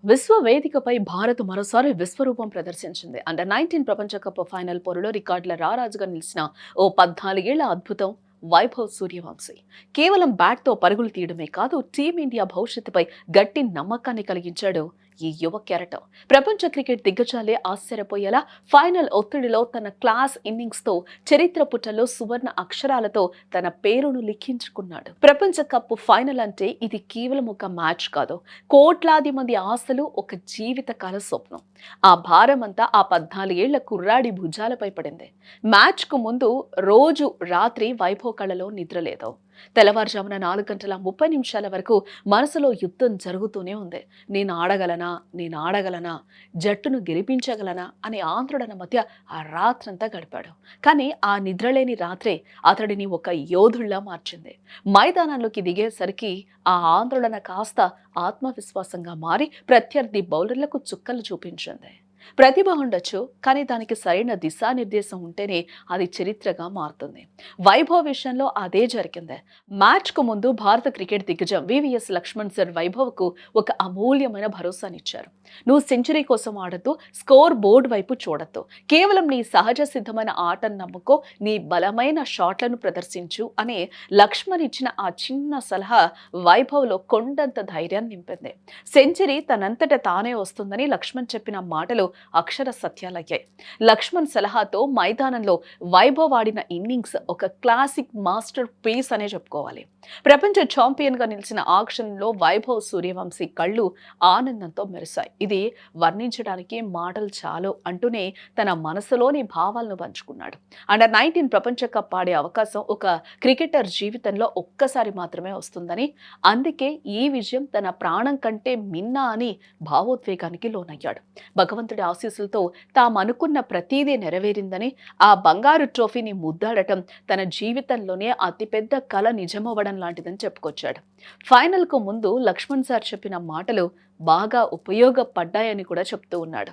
విశ్వ వేదికపై భారత్ మరోసారి విశ్వరూపం ప్రదర్శించింది. అండర్-19 ప్రపంచ కప్ ఫైనల్ పోరులో రికార్డుల రారాజుగా నిలిచిన ఓ 14 ఏళ్ల అద్భుతం వైభవ్ సూర్యవంశీ. కేవలం బ్యాట్‌తో పరుగులు తీయడమే కాదు, టీమిండియా భవిష్యత్తుపై గట్టి నమ్మకాన్ని కలిగించాడు ఈ యువ కెరటం. ప్రపంచ క్రికెట్ దిగ్గజాలే ఆశ్చర్యపోయేలా ఫైనల్ ఒత్తిడిలో తన క్లాస్ ఇన్నింగ్స్‌తో చరిత్ర పుటల్లో సువర్ణ అక్షరాలతో తన పేరును లిఖించుకున్నాడు. ప్రపంచ కప్ ఫైనల్ అంటే ఇది కేవలం ఒక మ్యాచ్ కాదు, కోట్లాది మంది ఆశలు, ఒక జీవితకాల స్వప్నం. ఆ భారమంతా ఆ 14 ఏళ్ల కుర్రాడి భుజాలపై పడింది. మ్యాచ్‌కు ముందు రోజు రాత్రి వైభవ్ కళ్ళలో నిద్రలేదు. తెల్లవారుజామున 4:30 వరకు మనసులో యుద్ధం జరుగుతూనే ఉంది. నేను ఆడగలనా, జట్టును గెలిపించగలనా అనే ఆందోళన మధ్య ఆ రాత్రంతా గడిపాడు. కానీ ఆ నిద్రలేని రాత్రే అతడిని ఒక యోధుళ్లా మార్చింది. మైదానంలోకి దిగేసరికి ఆ ఆందోళన కాస్త ఆత్మవిశ్వాసంగా మారి ప్రత్యర్థి బౌలర్లకు చుక్కలు చూపించింది. ప్రతిభ ఉండొచ్చు, కానీ దానికి సరైన దిశానిర్దేశం ఉంటేనే అది చరిత్రగా మారుతుంది. వైభవ్ విషయంలో అదే జరిగింది. మ్యాచ్కు ముందు భారత క్రికెట్ దిగ్గజం వివిఎస్ లక్ష్మణ్ సర్ వైభవ్కు ఒక అమూల్యమైన భరోసానిచ్చారు. నువ్వు సెంచరీ కోసం ఆడద్దు, స్కోర్ బోర్డు వైపు చూడద్దు, కేవలం నీ సహజ సిద్ధమైన ఆటను నమ్ముకో, నీ బలమైన షాట్లను ప్రదర్శించు అనే లక్ష్మణ్ ఇచ్చిన ఆ చిన్న సలహా వైభవ్లో కొండంత ధైర్యాన్ని నింపింది. సెంచరీ తనంతట తానే వస్తుందని లక్ష్మణ్ చెప్పిన మాటలు అక్షర సత్యాలయ్యాయి. లక్ష్మణ్ సలహాతో మైదానంలో వైభవ్ ఆడిన ఇన్నింగ్స్ ఒక క్లాసిక్ మాస్టర్ పీస్ అనే చెప్పుకోవాలి. ప్రపంచ ఛాంపియన్ గా నిలిచిన ఆ క్షణంలో వైభవ్ సూర్యవంశీ కళ్ళు ఆనందంతో మెరిశాయి. ఇది వర్ణించడానికి మాటలు చాలు అంటూనే తన మనసులోని భావాలను పంచుకున్నాడు. అండర్-19 ప్రపంచ కప్ ఆడే అవకాశం ఒక క్రికెటర్ జీవితంలో ఒక్కసారి మాత్రమే వస్తుందని, అందుకే ఈ విజయం తన ప్రాణం కంటే మిన్నా అని భావోద్వేగానికి లోనయ్యాడు. భగవంతుడి ఆశీస్సులతో తామనుకున్న ప్రతీదీ నెరవేరిందని, ఆ బంగారు ట్రోఫీని ముద్దాడటం తన జీవితంలోనే అతిపెద్ద కల నిజమవ్వడం లాంటిదని చెప్పుకొచ్చాడు. ఫైనల్కు ముందు లక్ష్మణ్ సార్ చెప్పిన మాటలు బాగా ఉపయోగపడ్డాయని కూడా చెప్తూ ఉన్నాడు.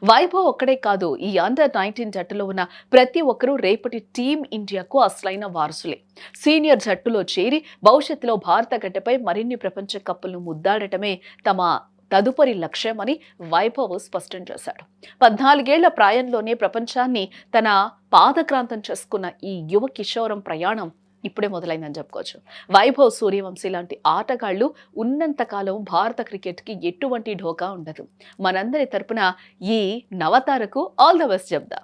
వైభవ్ ఒక్కడే కాదు, ఈ అండర్-19 జట్టులో ఉన్న ప్రతి ఒక్కరూ రేపటి టీం ఇండియాకు అసలైన వారసులే. సీనియర్ జట్టులో చేరి భవిష్యత్తులో భారత గడ్డపై మరిన్ని ప్రపంచ కప్పులను ముద్దాడటమే తమ తదుపరి లక్ష్యమని వైభవ్ స్పష్టం చేశాడు. 14 ఏళ్ల ప్రాయంలోనే ప్రపంచాన్ని తన పాదక్రాంతం చేసుకున్న ఈ యువ కిషోరం ప్రయాణం ఇప్పుడే మొదలైందని చెప్పుకోవచ్చు. వైభవ్ సూర్యవంశీ లాంటి ఆటగాళ్లు ఉన్నంతకాలం భారత క్రికెట్కి ఎటువంటి ఢోకా ఉండదు. మనందరి తరపున ఈ నవతారకు ఆల్ ద బెస్ట్ చెప్దా.